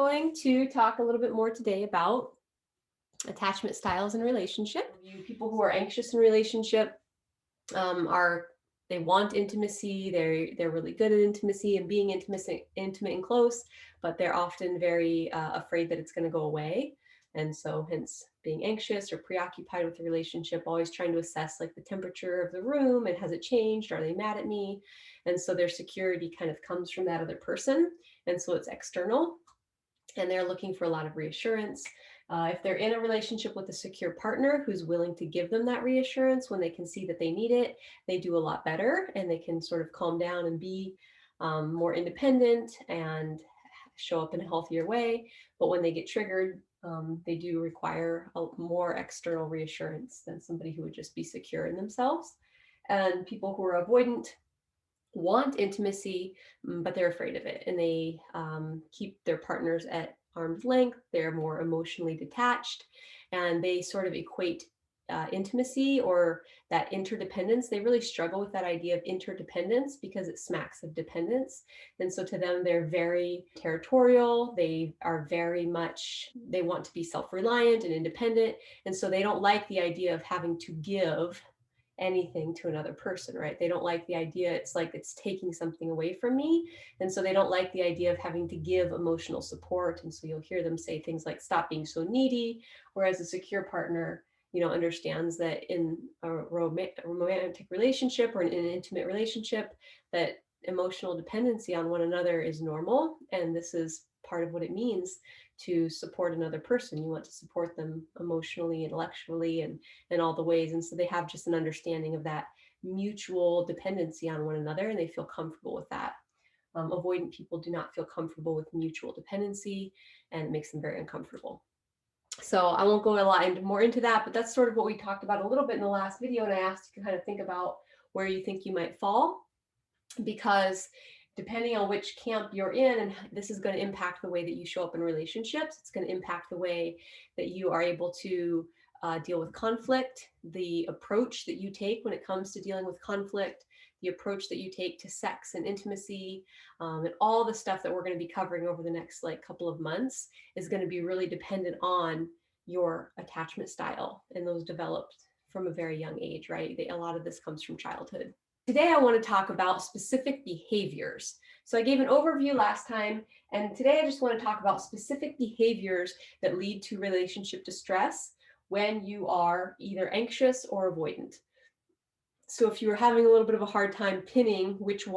going to talk a little bit more today about attachment styles in relationship. You people who are anxious in relationship they want intimacy. They're really good at intimacy and being intimate and close, but they're often very afraid that it's going to go away. And so hence being anxious or preoccupied with the relationship, always trying to assess like the temperature of the room and has it changed? Are they mad at me? And so their security kind of comes from that other person. And so it's external and they're looking for a lot of reassurance. If they're in a relationship with a secure partner who's willing to give them that reassurance when they can see that they need it, they do a lot better and they can sort of calm down and be more independent and show up in a healthier way. But when they get triggered, they do require more external reassurance than somebody who would just be secure in themselves. And people who are avoidant want intimacy, but they're afraid of it, and they keep their partners at arm's length. They're more emotionally detached, and they sort of equate intimacy or that interdependence. They really struggle with that idea of interdependence because it smacks of dependence. And so to them, they're very territorial. They are very much, they want to be self-reliant and independent. And so they don't like the idea of having to give anything to another person, right? They don't like the idea, it's like it's taking something away from me. And so they don't like the idea of having to give emotional support. And so you'll hear them say things like, stop being so needy. Whereas a secure partner, understands that in a romantic relationship or in an intimate relationship, that emotional dependency on one another is normal. And this is part of what it means to support another person. You want to support them emotionally, intellectually, and all the ways. And so they have just an understanding of that mutual dependency on one another, and they feel comfortable with that. Avoidant people do not feel comfortable with mutual dependency, and it makes them very uncomfortable. So I won't go a lot more into that, but that's sort of what we talked about a little bit in the last video. And I asked you to kind of think about where you think you might fall, because depending on which camp you're in, and this is going to impact the way that you show up in relationships. It's going to impact the way that you are able to deal with conflict, the approach that you take when it comes to dealing with conflict, the approach that you take to sex and intimacy, and all the stuff that we're going to be covering over the next couple of months is going to be really dependent on your attachment style, and those developed from a very young age, right? A lot of this comes from childhood. Today, I want to talk about specific behaviors. So I gave an overview last time, and today I just want to talk about specific behaviors that lead to relationship distress when you are either anxious or avoidant. So if you are having a little bit of a hard time pinning which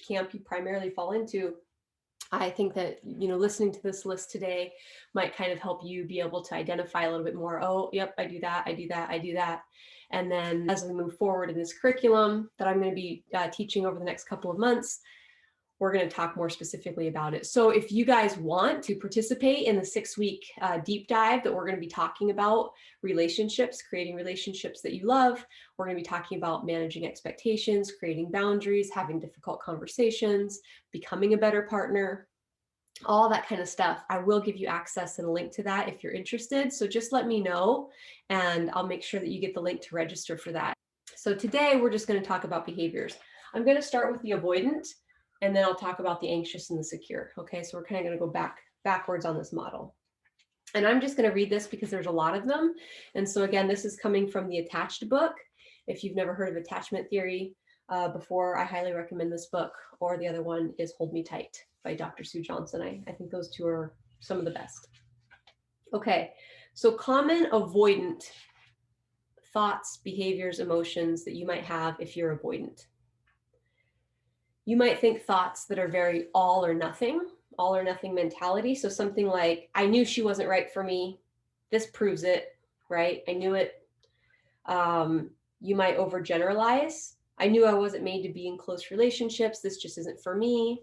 camp you primarily fall into, I think that, listening to this list today might kind of help you be able to identify a little bit more. Oh, yep, I do that, I do that, I do that. And then as we move forward in this curriculum that I'm going to be teaching over the next couple of months, we're going to talk more specifically about it. So if you guys want to participate in the 6-week deep dive that we're going to be talking about relationships, creating relationships that you love, we're going to be talking about managing expectations, creating boundaries, having difficult conversations, becoming a better partner, all that kind of stuff. I will give you access and a link to that if you're interested. So just let me know and I'll make sure that you get the link to register for that. So today we're just going to talk about behaviors. I'm going to start with the avoidant, and then I'll talk about the anxious and the secure. Okay, so we're kind of going to go backwards on this model. And I'm just going to read this because there's a lot of them. And so again, this is coming from the Attached book. If you've never heard of attachment theory before, I highly recommend this book, or the other one is Hold Me Tight by Dr. Sue Johnson. I think those two are some of the best. Okay, so common avoidant thoughts, behaviors, emotions that you might have if you're avoidant. You might think thoughts that are very all or nothing mentality. So something like, I knew she wasn't right for me. This proves it, right? I knew it. You might overgeneralize. I knew I wasn't made to be in close relationships. This just isn't for me.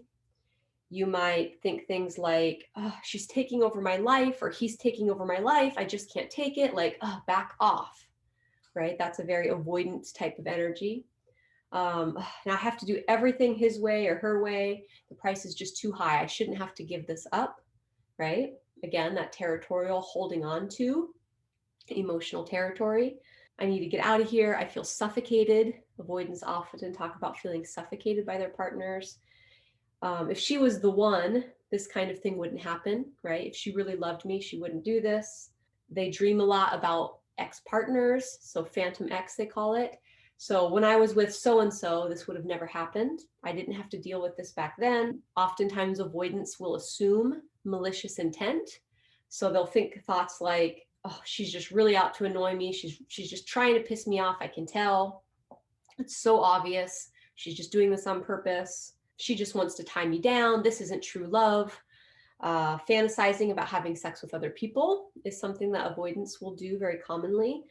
You might think things like, oh, she's taking over my life, or he's taking over my life. I just can't take it. Like, oh, back off, right? That's a very avoidant type of energy. Now I have to do everything his way or her way. The price is just too high. I shouldn't have to give this up, right? Again, that territorial holding on to emotional territory. I need to get out of here. I feel suffocated. Avoidants often talk about feeling suffocated by their partners. If she was the one, this kind of thing wouldn't happen, right? If she really loved me, she wouldn't do this. They dream a lot about ex-partners, so phantom ex, they call it. So when I was with so-and-so, this would have never happened. I didn't have to deal with this back then. Oftentimes avoidance will assume malicious intent. So they'll think thoughts like, oh, she's just really out to annoy me. She's just trying to piss me off. I can tell. It's so obvious. She's just doing this on purpose. She just wants to tie me down. This isn't true love. Fantasizing about having sex with other people is something that avoidance will do very commonly,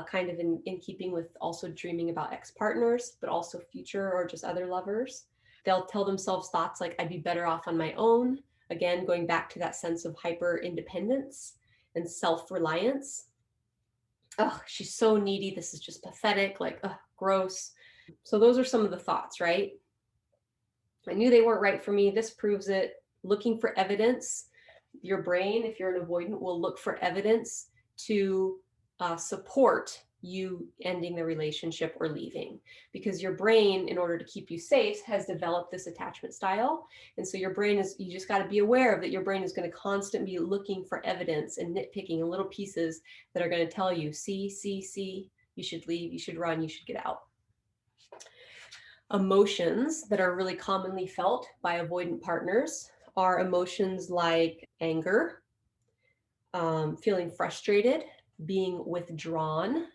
kind of in keeping with also dreaming about ex-partners, but also future or just other lovers. They'll tell themselves thoughts like, I'd be better off on my own. Again, going back to that sense of hyper independence and self-reliance. Oh, she's so needy. This is just pathetic. Like, ugh, gross. So those are some of the thoughts, right? I knew they weren't right for me. This proves it. Looking for evidence. Your brain, if you're an avoidant, will look for evidence to support you ending the relationship or leaving, because your brain, in order to keep you safe, has developed this attachment style. And so your brain is, you just got to be aware of that. Your brain is going to constantly be looking for evidence and nitpicking and little pieces that are going to tell you, see, you should leave, you should run, you should get out. Emotions that are really commonly felt by avoidant partners are emotions like anger, feeling frustrated, being withdrawn.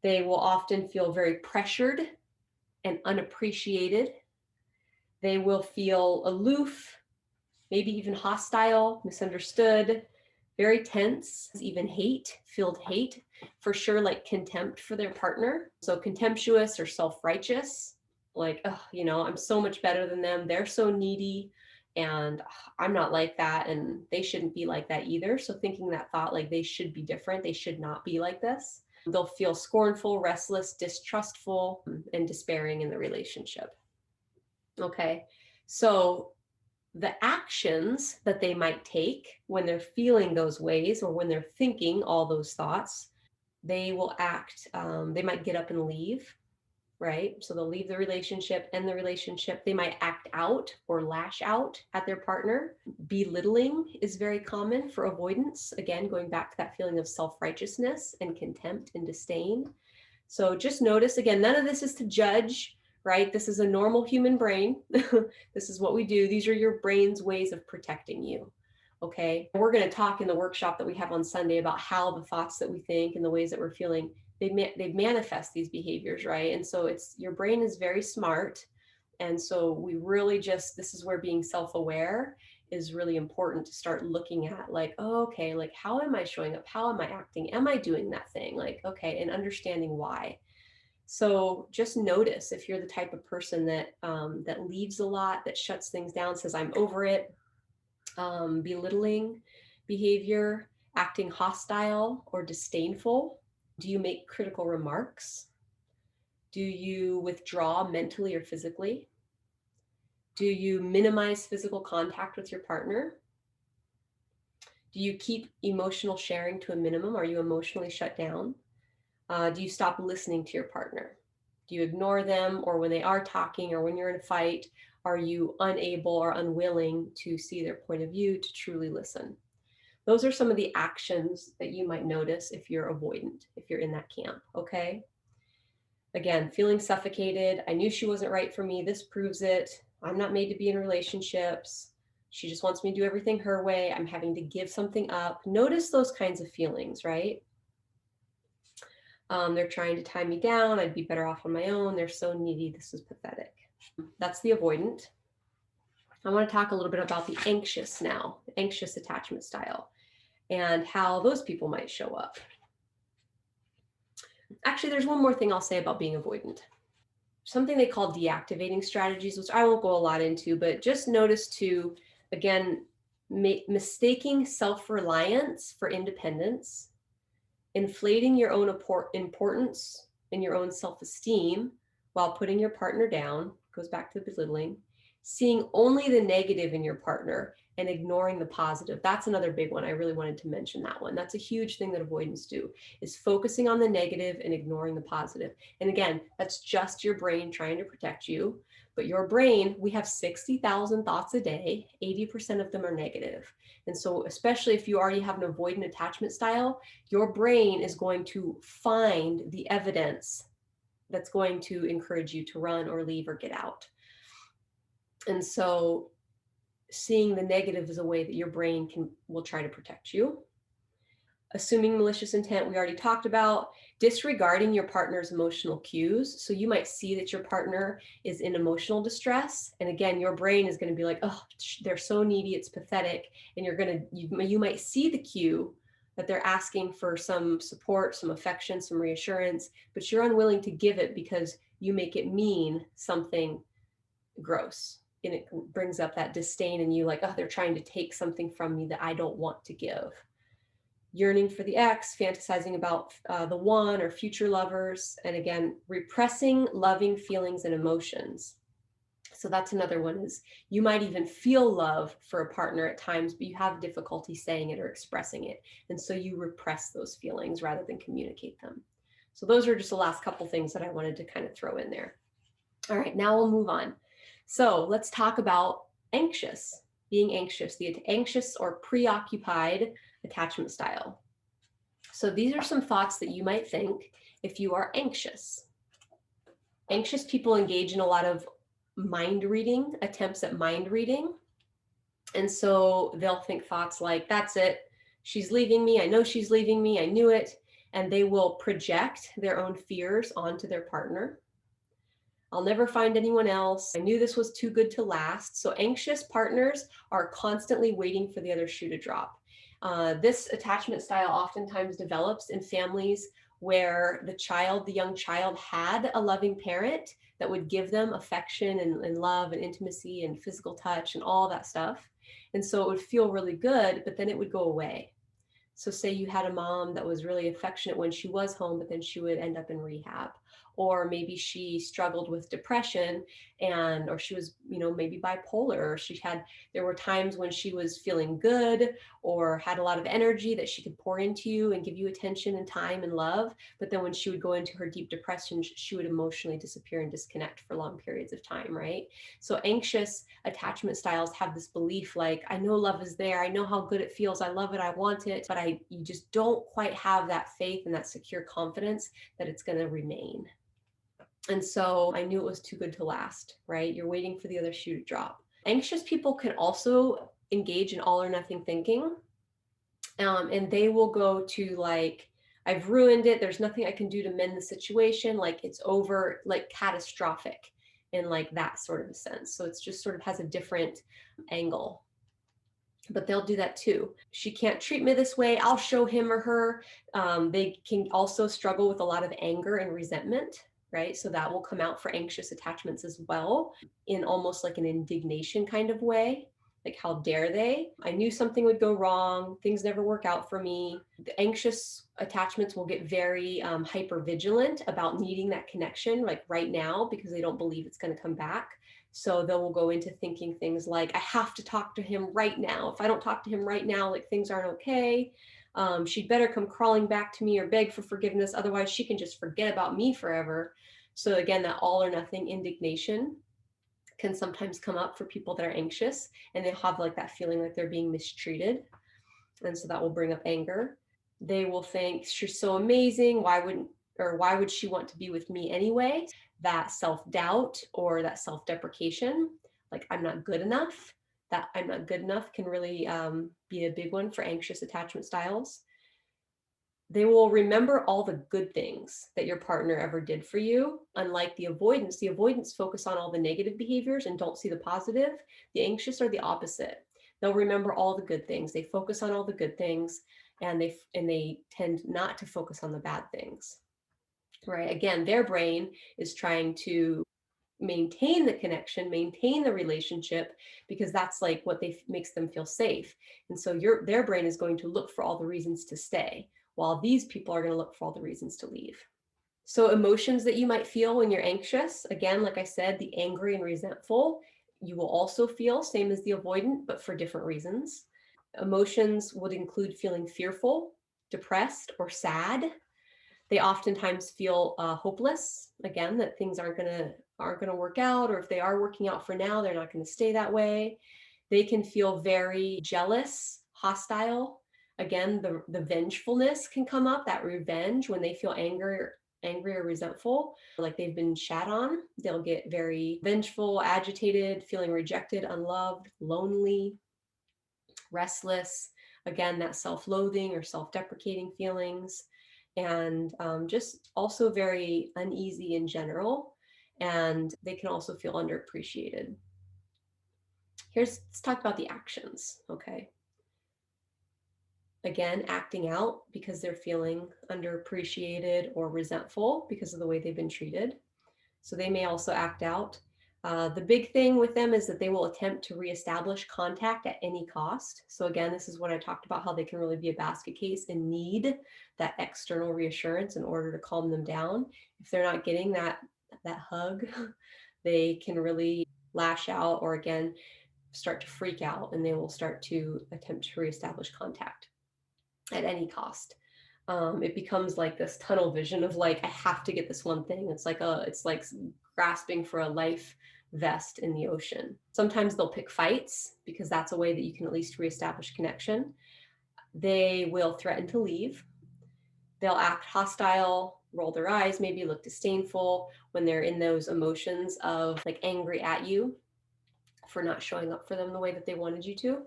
They will often feel very pressured and unappreciated. They will feel aloof, maybe even hostile, misunderstood, very tense, even filled hate, for sure, like contempt for their partner. So contemptuous or self-righteous, like, oh, I'm so much better than them. They're so needy and I'm not like that, and they shouldn't be like that either. So thinking that thought, like they should be different, they should not be like this. They'll feel scornful, restless, distrustful, and despairing in the relationship. Okay, so the actions that they might take when they're feeling those ways or when they're thinking all those thoughts, they will act, they might get up and leave, right? So they'll leave the relationship, end the relationship. They might act out or lash out at their partner. Belittling is very common for avoidance. Again, going back to that feeling of self-righteousness and contempt and disdain. So just notice, again, none of this is to judge, right? This is a normal human brain. This is what we do. These are your brain's ways of protecting you. Okay. We're going to talk in the workshop that we have on Sunday about how the thoughts that we think and the ways that we're feeling, they manifest these behaviors, right? And so your brain is very smart. And so we really this is where being self-aware is really important, to start looking at, like, oh, okay, like, how am I showing up? How am I acting? Am I doing that thing? Like, okay, and understanding why. So just notice if you're the type of person that that leaves a lot, that shuts things down, says, I'm over it, belittling behavior, acting hostile or disdainful. Do you make critical remarks? Do you withdraw mentally or physically? Do you minimize physical contact with your partner? Do you keep emotional sharing to a minimum? Are you emotionally shut down? Do you stop listening to your partner? Do you ignore them, or when they are talking or when you're in a fight, are you unable or unwilling to see their point of view, to truly listen? Those are some of the actions that you might notice if you're avoidant, if you're in that camp, okay? Again, feeling suffocated. I knew she wasn't right for me. This proves it. I'm not made to be in relationships. She just wants me to do everything her way. I'm having to give something up. Notice those kinds of feelings, right? They're trying to tie me down. I'd be better off on my own. They're so needy. This is pathetic. That's the avoidant. I want to talk a little bit about the anxious now, the anxious attachment style, and how those people might show up. Actually, there's one more thing I'll say about being avoidant. Something they call deactivating strategies, which I won't go a lot into, but just notice to, again, mistaking self-reliance for independence, inflating your own importance and your own self-esteem while putting your partner down, goes back to the belittling, seeing only the negative in your partner and ignoring the positive. That's another big one. I really wanted to mention that one. That's a huge thing that avoidants do, is focusing on the negative and ignoring the positive. And again, that's just your brain trying to protect you. But your brain, we have 60,000 thoughts a day, 80% of them are negative. And so especially if you already have an avoidant attachment style, your brain is going to find the evidence that's going to encourage you to run or leave or get out. And so seeing the negative is a way that your brain will try to protect you. Assuming malicious intent, we already talked about. Disregarding your partner's emotional cues. So you might see that your partner is in emotional distress. And again, your brain is going to be like, oh, they're so needy, it's pathetic. And you might see the cue that they're asking for some support, some affection, some reassurance, but you're unwilling to give it because you make it mean something gross. And it brings up that disdain in you, like, oh, they're trying to take something from me that I don't want to give. Yearning for the ex, fantasizing about the one or future lovers, and again, repressing loving feelings and emotions. So that's another one, is you might even feel love for a partner at times, but you have difficulty saying it or expressing it. And so you repress those feelings rather than communicate them. So those are just the last couple things that I wanted to kind of throw in there. All right, now we'll move on. So let's talk about anxious, being anxious, the anxious or preoccupied attachment style. So these are some thoughts that you might think if you are anxious. Anxious people engage in a lot of mind reading, attempts at mind reading. And so they'll think thoughts like, that's it, she's leaving me, I know she's leaving me, I knew it. And they will project their own fears onto their partner. I'll never find anyone else. I knew this was too good to last. So anxious partners are constantly waiting for the other shoe to drop. This attachment style oftentimes develops in families where the young child had a loving parent that would give them affection and love and intimacy and physical touch and all that stuff. And so it would feel really good, but then it would go away. So say you had a mom that was really affectionate when she was home, but then she would end up in rehab. Or maybe she struggled with depression or she was, maybe bipolar, or there were times when she was feeling good or had a lot of energy that she could pour into you and give you attention and time and love. But then when she would go into her deep depression, she would emotionally disappear and disconnect for long periods of time, right? So anxious attachment styles have this belief like, I know love is there. I know how good it feels. I love it. I want it. But you just don't quite have that faith and that secure confidence that it's going to remain. And so I knew it was too good to last, right? You're waiting for the other shoe to drop. Anxious people can also engage in all or nothing thinking. And they will go to like, I've ruined it. There's nothing I can do to mend the situation. Like it's over, like catastrophic in like that sort of a sense. So it's just sort of has a different angle. But they'll do that too. She can't treat me this way. I'll show him or her. They can also struggle with a lot of anger and resentment, right? So that will come out for anxious attachments as well, in almost like an indignation kind of way. Like, how dare they? I knew something would go wrong. Things never work out for me. The anxious attachments will get very hyper vigilant about needing that connection, like right now, because they don't believe it's going to come back. So they will go into thinking things like, I have to talk to him right now. If I don't talk to him right now, like things aren't okay. She'd better come crawling back to me or beg for forgiveness. Otherwise, she can just forget about me forever. So again, that all or nothing indignation can sometimes come up for people that are anxious, and they have like that feeling like they're being mistreated. And so that will bring up anger. They will think, she's so amazing. Why would she want to be with me anyway? That self-doubt or that self-deprecation, like I'm not good enough. That I'm not good enough can really be a big one for anxious attachment styles. They will remember all the good things that your partner ever did for you. Unlike the avoidants focus on all the negative behaviors and don't see the positive. The anxious are the opposite. They'll remember all the good things. They focus on all the good things, and they tend not to focus on the bad things. Right? Again, their brain is trying to maintain the connection, maintain the relationship, because that's like what makes them feel safe. And so their brain is going to look for all the reasons to stay, while these people are going to look for all the reasons to leave. So emotions that you might feel when you're anxious, again, like I said, the angry and resentful, you will also feel, same as the avoidant, but for different reasons. Emotions would include feeling fearful, depressed, or sad. They oftentimes feel hopeless, again, that things aren't gonna work out, or if they are working out for now, they're not gonna stay that way. They can feel very jealous, hostile. Again, the vengefulness can come up, that revenge when they feel angry or resentful, like they've been shat on. They'll get very vengeful, agitated, feeling rejected, unloved, lonely, restless. Again, that self-loathing or self-deprecating feelings, and just also very uneasy in general. And they can also feel underappreciated. Let's talk about the actions, okay? Again, acting out because they're feeling underappreciated or resentful because of the way they've been treated. So they may also act out. The big thing with them is that they will attempt to reestablish contact at any cost. So again, this is what I talked about, how they can really be a basket case and need that external reassurance in order to calm them down. If they're not getting that hug, they can really lash out, or again, start to freak out, and they will start to attempt to reestablish contact at any cost. It becomes like this tunnel vision of like, I have to get this one thing. It's like grasping for a life vest in the ocean. Sometimes they'll pick fights because that's a way that you can at least reestablish connection. They will threaten to leave. They'll act hostile, roll their eyes, maybe look disdainful when they're in those emotions of like angry at you for not showing up for them the way that they wanted you to.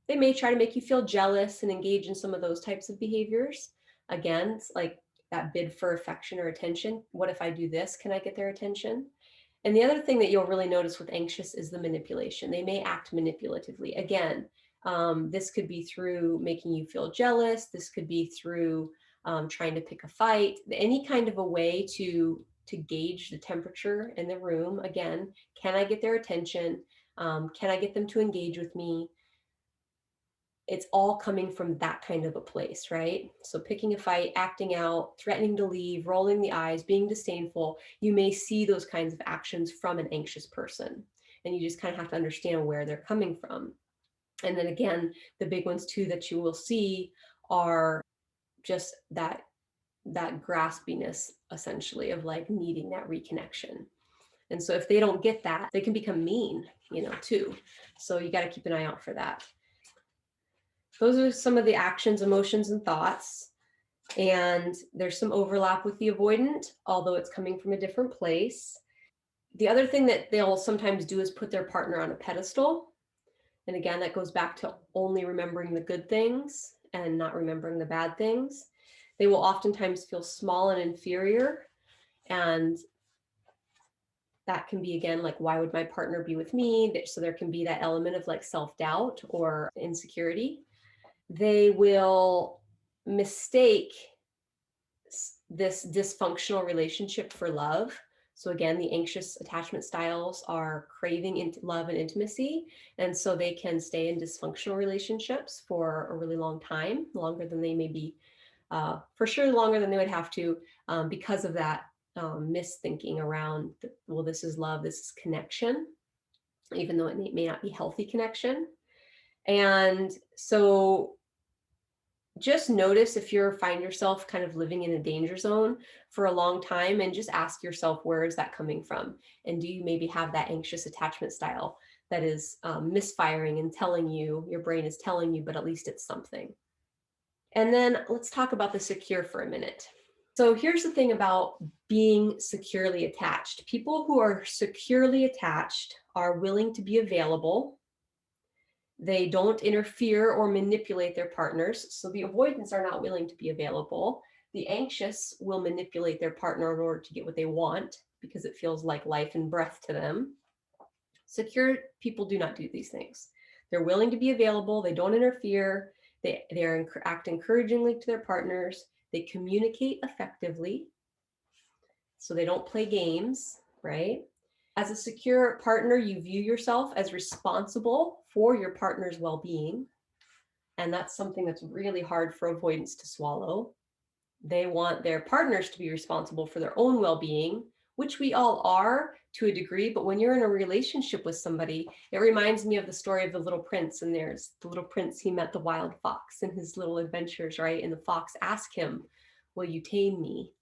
They may try to make you feel jealous and engage in some of those types of behaviors. Again, it's like that bid for affection or attention. What if I do this? Can I get their attention? And the other thing that you'll really notice with anxious is the manipulation. They may act manipulatively. Again, this could be through making you feel jealous. This could be through trying to pick a fight, any kind of a way to gauge the temperature in the room. Again, can I get their attention? Can I get them to engage with me? It's all coming from that kind of a place, right? So picking a fight, acting out, threatening to leave, rolling the eyes, being disdainful, you may see those kinds of actions from an anxious person. And you just kind of have to understand where they're coming from. And then again, the big ones too that you will see are just that graspiness, essentially, of like needing that reconnection. And so if they don't get that, they can become mean, too. So you got to keep an eye out for that. Those are some of the actions, emotions, and thoughts. And there's some overlap with the avoidant, although it's coming from a different place. The other thing that they'll sometimes do is put their partner on a pedestal. And again, that goes back to only remembering the good things and not remembering the bad things. They will oftentimes feel small and inferior. And that can be, again, like, why would my partner be with me? So there can be that element of like self-doubt or insecurity. They will mistake this dysfunctional relationship for love. So again, the anxious attachment styles are craving love and intimacy. And so they can stay in dysfunctional relationships for a really long time, longer than they may be, for sure longer than they would have to, because of that misthinking around, well, this is love, this is connection, even though it may not be healthy connection. And so just notice if you find yourself kind of living in a danger zone for a long time, and just ask yourself, where is that coming from? And do you maybe have that anxious attachment style that is misfiring and telling you, your brain is telling you, but at least it's something. And then let's talk about the secure for a minute. So here's the thing about being securely attached. People who are securely attached are willing to be available. They don't interfere or manipulate their partners. So the avoidants are not willing to be available. The anxious will manipulate their partner in order to get what they want because it feels like life and breath to them. Secure people do not do these things. They're willing to be available. They don't interfere. They act encouragingly to their partners. They communicate effectively. So they don't play games, right? As a secure partner, you view yourself as responsible for your partner's well-being. And that's something that's really hard for avoidants to swallow. They want their partners to be responsible for their own well-being, which we all are to a degree. But when you're in a relationship with somebody, it reminds me of the story of the little prince. And there's the little prince, he met the wild fox in his little adventures, right? And the fox asked him, will you tame me?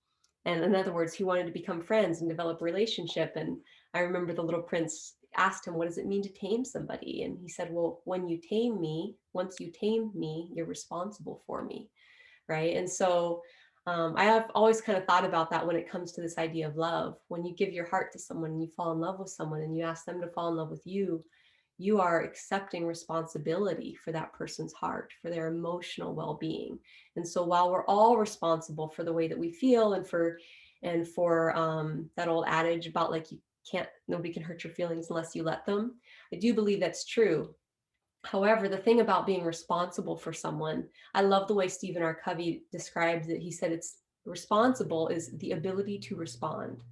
And in other words, he wanted to become friends and develop a relationship. And I remember the little prince asked him, what does it mean to tame somebody? And he said, well, when you tame me, once you tame me, you're responsible for me. Right. And so I have always kind of thought about that when it comes to this idea of love. When you give your heart to someone and you fall in love with someone and you ask them to fall in love with you, you are accepting responsibility for that person's heart, for their emotional well-being. And so while we're all responsible for the way that we feel and for that old adage about like nobody can hurt your feelings unless you let them, I do believe that's true. However, the thing about being responsible for someone, I love the way Stephen R. Covey describes it. He said it's responsible is the ability to respond,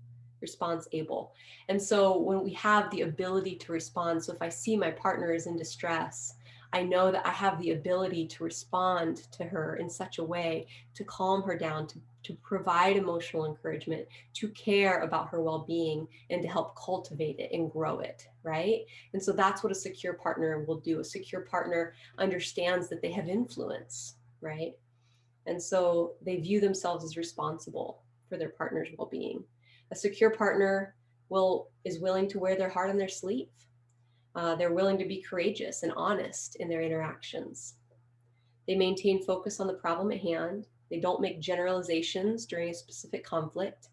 response able. And so when we have the ability to respond, so if I see my partner is in distress, I know that I have the ability to respond to her in such a way to calm her down, to provide emotional encouragement, to care about her well-being, and to help cultivate it and grow it, right? And so that's what a secure partner will do. A secure partner understands that they have influence, right? And so they view themselves as responsible for their partner's well-being. A secure partner is willing to wear their heart on their sleeve. They're willing to be courageous and honest in their interactions. They maintain focus on the problem at hand. They don't make generalizations during a specific conflict.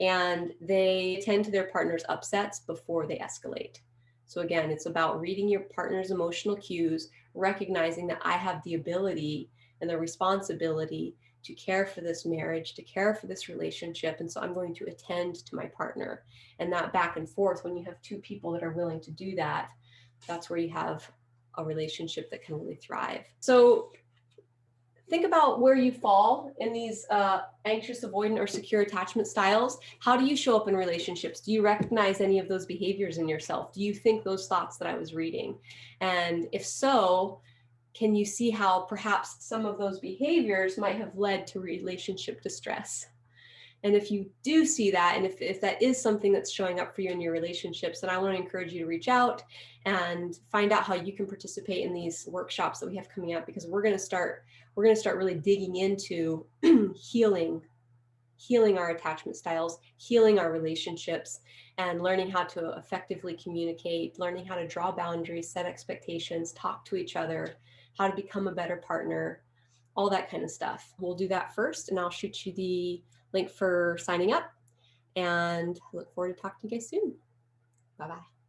And they tend to their partner's upsets before they escalate. So again, it's about reading your partner's emotional cues, recognizing that I have the ability and the responsibility to care for this marriage, to care for this relationship. And so I'm going to attend to my partner. And that back and forth, when you have two people that are willing to do that, that's where you have a relationship that can really thrive. So think about where you fall in these anxious, avoidant, or secure attachment styles. How do you show up in relationships? Do you recognize any of those behaviors in yourself? Do you think those thoughts that I was reading? And if so, can you see how perhaps some of those behaviors might have led to relationship distress? And if you do see that, and if that is something that's showing up for you in your relationships, then I want to encourage you to reach out and find out how you can participate in these workshops that we have coming up, because we're going to start really digging into healing our attachment styles, healing our relationships, and learning how to effectively communicate, learning how to draw boundaries, set expectations, talk to each other, how to become a better partner, all that kind of stuff. We'll do that first, and I'll shoot you the link for signing up, and I look forward to talking to you guys soon. Bye-bye.